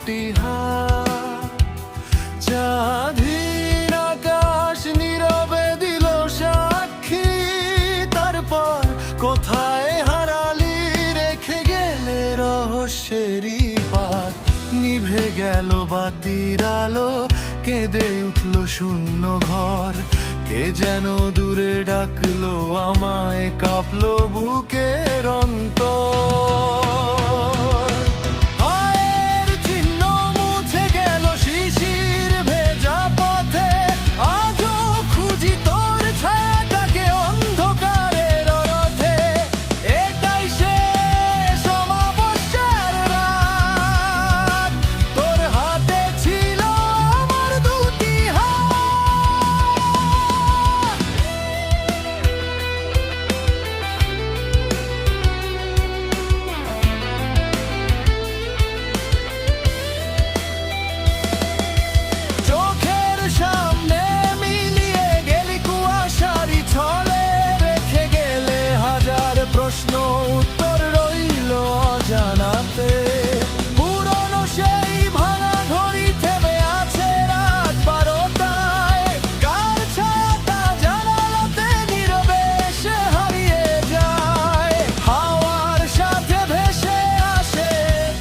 দুটি হাত। স্বাধীন আকাশ নীরবে দিল সাক্ষী, তারপর কোথায় হারালি রেখে গেলে রহস্যেরই পাত। নিভে গেল বাতির আলো, কেঁদে উঠল শূন্য ঘর। কে যেন দূরে ডাকলো আমায়, কাঁপলো বুকের অন্তর। পায়ের চিহ্ন মুছে গেল শিশির ভেজা পথে, আজও খুঁজি তোর ছায়াটাকে অন্ধকারের রথে। এটাই শেষ অমাবস্যার রাত, তোর হাতে ছিল আমার দুটি হাত। চোখের সামনে মিলিয়ে গেলি কুয়াশারি ছলে, রেখে গেলে হাজার প্রশ্ন, উত্তর রইল অজানাতে। পুরনো সেই ভাঙা ঘড়ি থেমে আছে রাত 12টায়, কার ছায়াটা জানালাতে নীরবে এসে হারিয়ে যায়। হাওয়ার সাথে ভেসে আসে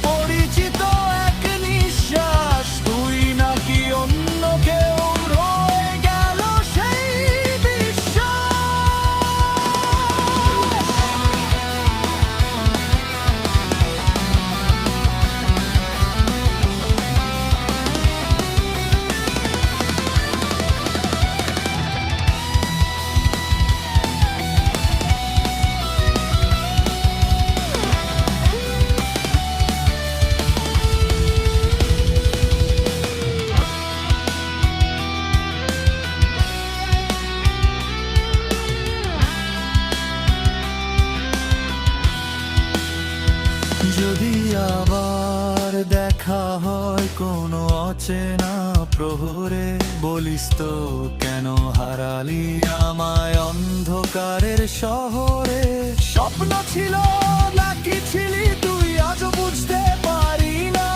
পরিচিত এক নিঃশ্বাস, তুই নাকি অন্য কেউ, রয়ে গেল সেই যদি আবার দেখা হয় কোনো অচেনা প্রহরে, বলিস তো কেন হারালি আমায় অন্ধকারের শহরে। স্বপ্ন ছিল নাকি ছিলি তুই, আজও বুঝতে পারি না।